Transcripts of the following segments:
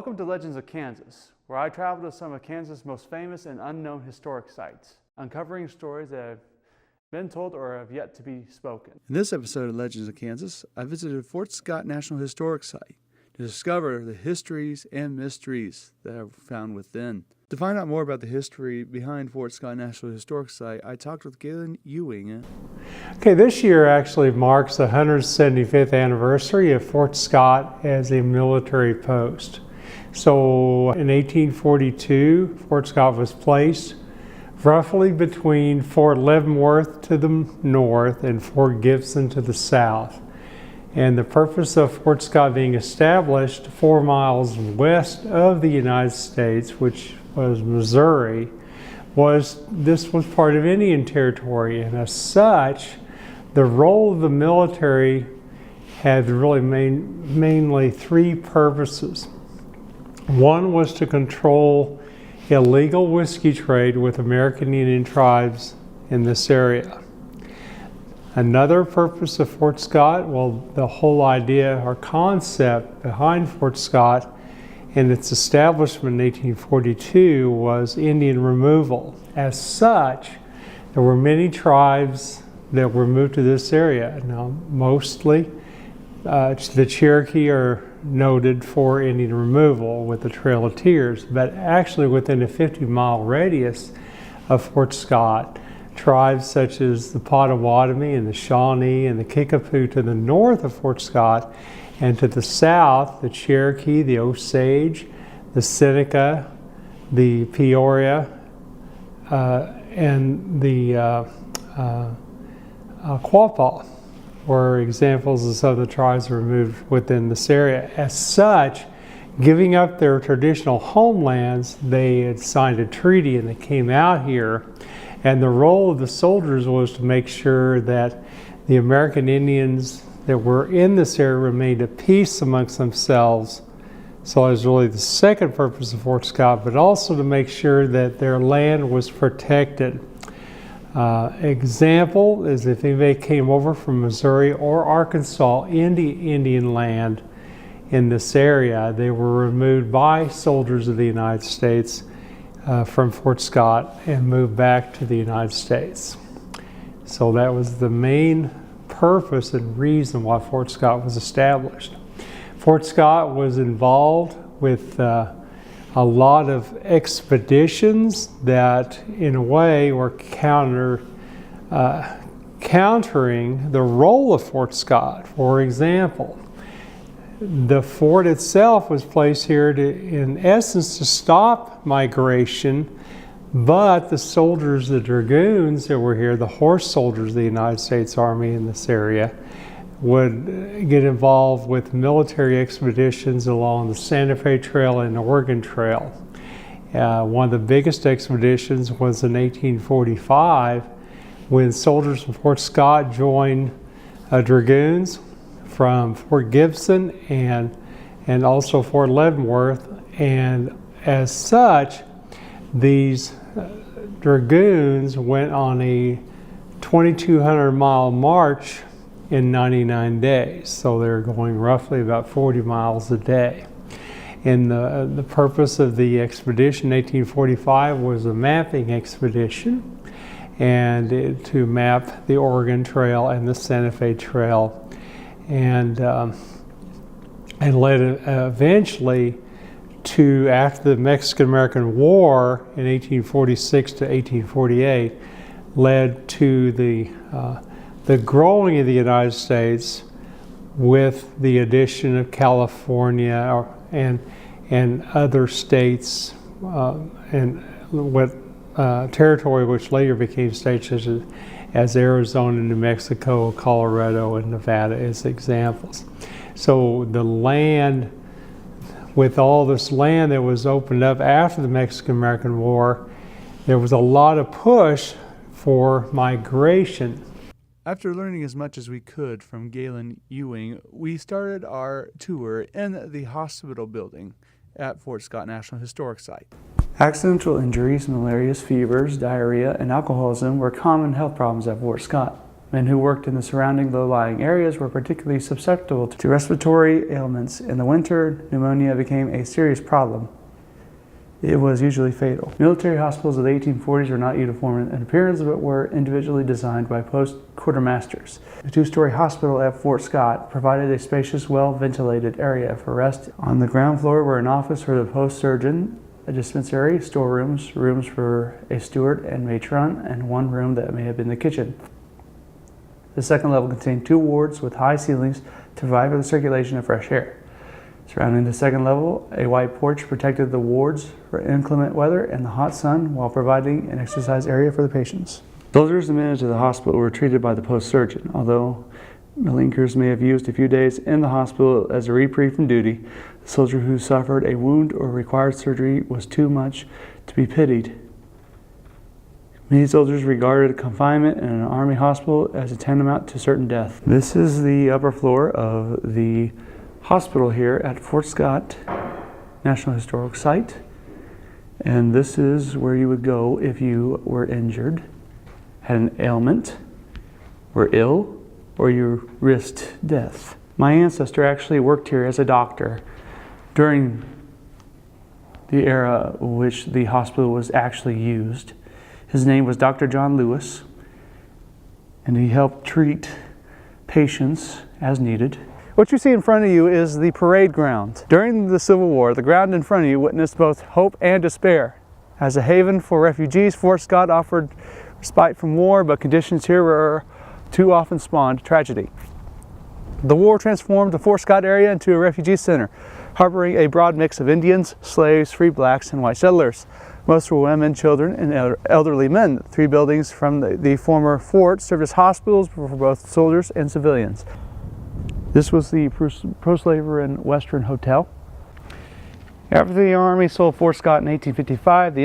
Welcome to Legends of Kansas, where I travel to some of Kansas' most famous and unknown historic sites, uncovering stories that have been told or have yet to be spoken. In this episode of Legends of Kansas, I visited Fort Scott National Historic Site to discover the histories and mysteries that are found within. To find out more about the history behind Fort Scott National Historic Site, I talked with Galen Ewing. Okay, this year actually marks the 175th anniversary of Fort Scott as a military post. So in 1842, Fort Scott was placed roughly between Fort Leavenworth to the north and Fort Gibson to the south. And the purpose of Fort Scott being established 4 miles west of the United States, which was Missouri, was this was part of Indian Territory. And as such, the role of the military had really mainly three purposes. One was to control illegal whiskey trade with American Indian tribes in this area. Another purpose of Fort Scott, well, the whole idea or concept behind Fort Scott and its establishment in 1842 was Indian removal. As such, there were many tribes that were moved to this area. Now, mostly the Cherokee are noted for Indian removal with the Trail of Tears, but actually within a 50-mile radius of Fort Scott, tribes such as the Potawatomi and the Shawnee and the Kickapoo to the north of Fort Scott, and to the south, the Cherokee, the Osage, the Seneca, the Peoria, and the Quapaw were examples of some of the tribes removed within this area. As such, giving up their traditional homelands, they had signed a treaty and they came out here. And the role of the soldiers was to make sure that the American Indians that were in this area remained at peace amongst themselves. So that was really the second purpose of Fort Scott, but also to make sure that their land was protected. Example is if anybody came over from Missouri or Arkansas into Indian land in this area, they were removed by soldiers of the United States from Fort Scott and moved back to the United States. So that was the main purpose and reason why Fort Scott was established. Fort Scott was involved with a lot of expeditions that in a way were countering the role of Fort Scott. For example, the fort itself was placed here in essence to stop migration, but the soldiers, the dragoons that were here, the horse soldiers of the United States Army in this area, would get involved with military expeditions along the Santa Fe Trail and the Oregon Trail. One of the biggest expeditions was in 1845 when soldiers from Fort Scott joined dragoons from Fort Gibson and also Fort Leavenworth, and as such these dragoons went on a 2,200-mile march in 99 days. So they're going roughly about 40 miles a day. And the purpose of the expedition in 1845 was a mapping expedition and to map the Oregon Trail and the Santa Fe Trail, and led eventually to, after the Mexican-American War in 1846 to 1848, led to the growing of the United States with the addition of California and other states and what territory which later became states such as Arizona, New Mexico, Colorado, and Nevada as examples. So the land, with all this land that was opened up after the Mexican-American War, there was a lot of push for migration. After learning as much as we could from Galen Ewing, we started our tour in the hospital building at Fort Scott National Historic Site. Accidental injuries, malarious fevers, diarrhea, and alcoholism were common health problems at Fort Scott. Men who worked in the surrounding low-lying areas were particularly susceptible to respiratory ailments. In the winter, pneumonia became a serious problem. It was usually fatal. Military hospitals of the 1840s were not uniform in appearance, but were individually designed by post quartermasters. The two-story hospital at Fort Scott provided a spacious, well-ventilated area for rest. On the ground floor were an office for the post surgeon, a dispensary, storerooms, rooms for a steward and matron, and one room that may have been the kitchen. The second level contained 2 wards with high ceilings to provide for the circulation of fresh air. Surrounding the second level, a white porch protected the wards for inclement weather and the hot sun while providing an exercise area for the patients. Soldiers admitted to the hospital were treated by the post surgeon. Although malinkers may have used a few days in the hospital as a reprieve from duty, the soldier who suffered a wound or required surgery was too much to be pitied. Many soldiers regarded confinement in an army hospital as a tantamount to certain death. This is the upper floor of the hospital here at Fort Scott National Historic Site, and this is where you would go if you were injured, had an ailment, were ill, or you risked death. My ancestor actually worked here as a doctor during the era in which the hospital was actually used. His name was Dr. John Lewis, and he helped treat patients as needed. What you see in front of you is the parade ground. During the Civil War, the ground in front of you witnessed both hope and despair. As a haven for refugees, Fort Scott offered respite from war, but conditions here were too often spawned tragedy. The war transformed the Fort Scott area into a refugee center, harboring a broad mix of Indians, slaves, free blacks, and white settlers. Most were women, children, and elderly men. 3 buildings from the former fort served as hospitals for both soldiers and civilians. This was the pro-slavery and Western Hotel. After the Army sold Fort Scott in 1855, the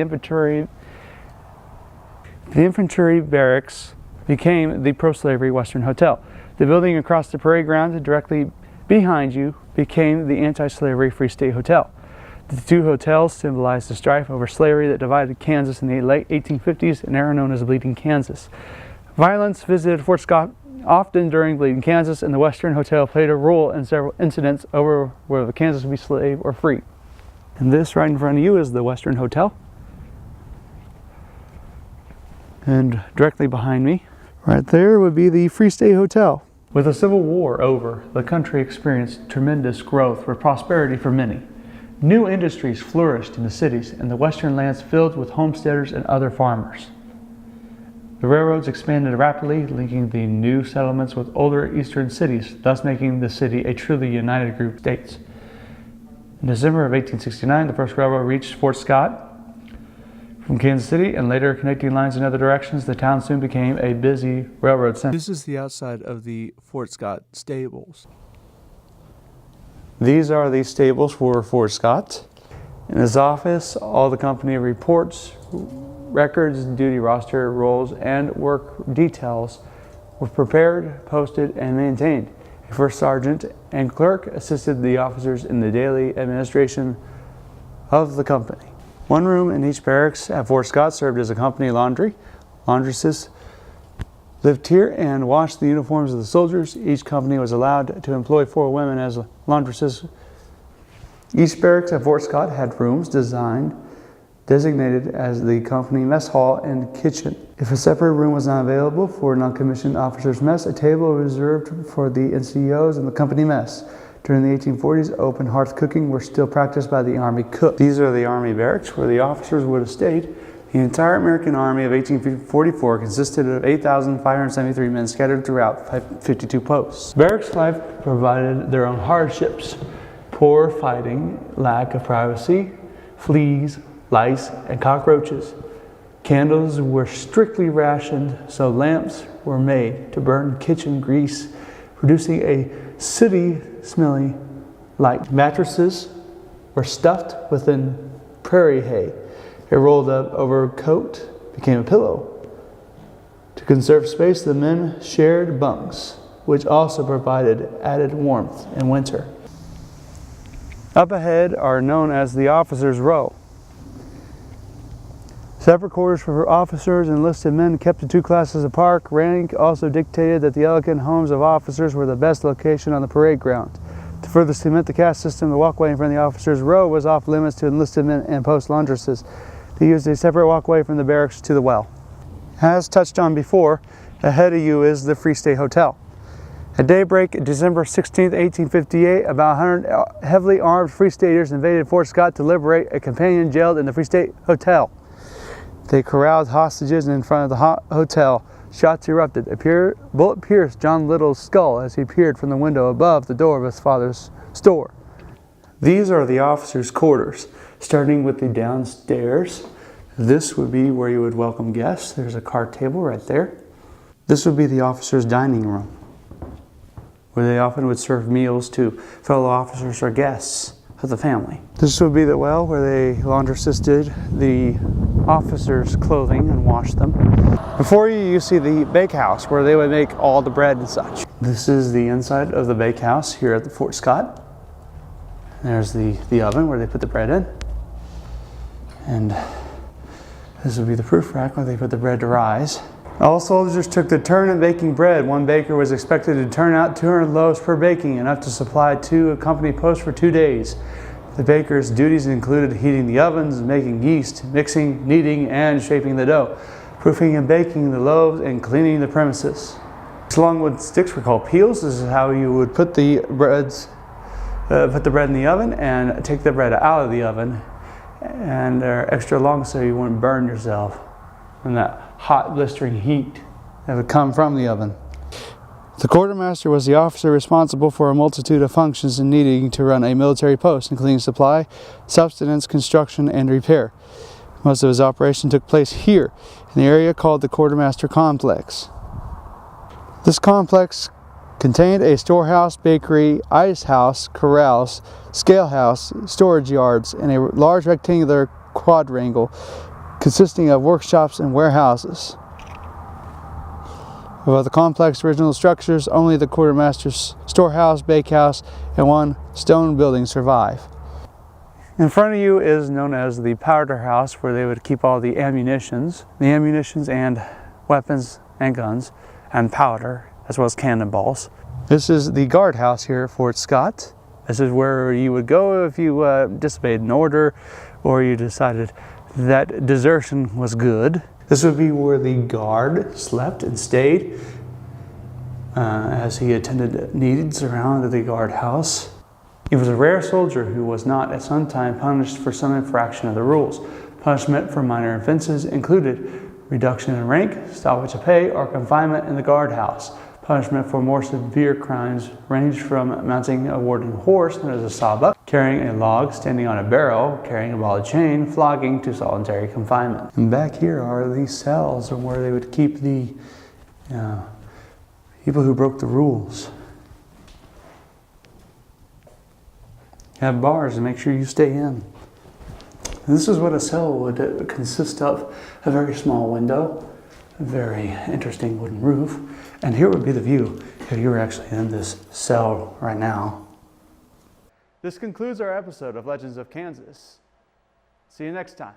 infantry barracks became the pro-slavery Western Hotel. The building across the parade ground directly behind you became the anti-slavery Free State Hotel. The 2 hotels symbolized the strife over slavery that divided Kansas in the late 1850s and era known as Bleeding Kansas. Violence visited Fort Scott often during Bleeding Kansas, and the Western Hotel played a role in several incidents over whether Kansas would be slave or free. And this right in front of you is the Western Hotel. And directly behind me, right there, would be the Free State Hotel. With the Civil War over, the country experienced tremendous growth with prosperity for many. New industries flourished in the cities, and the western lands filled with homesteaders and other farmers. The railroads expanded rapidly, linking the new settlements with older eastern cities, thus making the city a truly united group of states. In December of 1869, the first railroad reached Fort Scott from Kansas City, and later connecting lines in other directions, the town soon became a busy railroad center. This is the outside of the Fort Scott stables. These are the stables for Fort Scott. In his office, all the company reports, records, duty roster, rolls, and work details were prepared, posted, and maintained. A first sergeant and clerk assisted the officers in the daily administration of the company. One room in each barracks at Fort Scott served as a company laundry. Laundresses lived here and washed the uniforms of the soldiers. Each company was allowed to employ 4 women as laundresses. Each barracks at Fort Scott had rooms designated as the company mess hall and kitchen. If a separate room was not available for non-commissioned officers' mess, a table was reserved for the NCOs and the company mess. During the 1840s, open hearth cooking were still practiced by the Army cook. These are the Army barracks where the officers would have stayed. The entire American Army of 1844 consisted of 8,573 men scattered throughout 52 posts. Barracks life provided their own hardships: poor fighting, lack of privacy, fleas, lice, and cockroaches. Candles were strictly rationed, so lamps were made to burn kitchen grease, producing a city-smelling light. Mattresses were stuffed within prairie hay. A rolled-up overcoat became a pillow. To conserve space, the men shared bunks, which also provided added warmth in winter. Up ahead are known as the officers' row. Separate quarters for officers and enlisted men kept in two classes apart. Rank also dictated that the elegant homes of officers were the best location on the parade ground. To further cement the caste system, the walkway in front of the officers' row was off limits to enlisted men and post laundresses. They used a separate walkway from the barracks to the well. As touched on before, ahead of you is the Free State Hotel. At daybreak, December 16, 1858, about 100 heavily armed Free Staters invaded Fort Scott to liberate a companion jailed in the Free State Hotel. They corralled hostages in front of the hotel. Shots erupted. A bullet pierced John Little's skull as he peered from the window above the door of his father's store. These are the officers' quarters, starting with the downstairs. This would be where you would welcome guests. There's a card table right there. This would be the officers' dining room, where they often would serve meals to fellow officers or guests of the family. This would be the well where the laundresses did the officers' clothing and washed them. Before you see the bakehouse where they would make all the bread and such. This is the inside of the bakehouse here at the Fort Scott. There's the oven where they put the bread in. And this would be the proof rack where they put the bread to rise. All soldiers took their turn in baking bread. One baker was expected to turn out 200 loaves per baking, enough to supply 2 company posts for 2 days. The baker's duties included heating the ovens, making yeast, mixing, kneading, and shaping the dough, proofing and baking the loaves, and cleaning the premises. These longwood sticks were called peels. This is how you would put the bread in the oven and take the bread out of the oven. And they're extra long so you wouldn't burn yourself from that hot, blistering heat that would come from the oven. The quartermaster was the officer responsible for a multitude of functions and needing to run a military post, including supply, subsistence, construction, and repair. Most of his operation took place here, in the area called the Quartermaster Complex. This complex contained a storehouse, bakery, ice house, corrals, scale house, storage yards, and a large rectangular quadrangle consisting of workshops and warehouses. Of the complex original structures, only the quartermaster's storehouse, bakehouse, and one stone building survive. In front of you is known as the powder house, where they would keep all the ammunitions and weapons and guns and powder, as well as cannonballs. This is the guardhouse here at Fort Scott. This is where you would go if you disobeyed an order or you decided that desertion was good. This would be where the guard slept and stayed as he attended needs around the guardhouse. He was a rare soldier who was not at some time punished for some infraction of the rules. Punishment for minor offenses included reduction in rank, stoppage of pay, or confinement in the guardhouse. Punishment for more severe crimes ranged from mounting a wooden horse known as a sawbuck, carrying a log, standing on a barrel, carrying a ball of chain, flogging, to solitary confinement. And back here are these cells where they would keep the people who broke the rules. Have bars to make sure you stay in. And this is what a cell would consist of: a very small window, a very interesting wooden roof, and here would be the view if you were actually in this cell right now. This concludes our episode of Legends of Kansas. See you next time.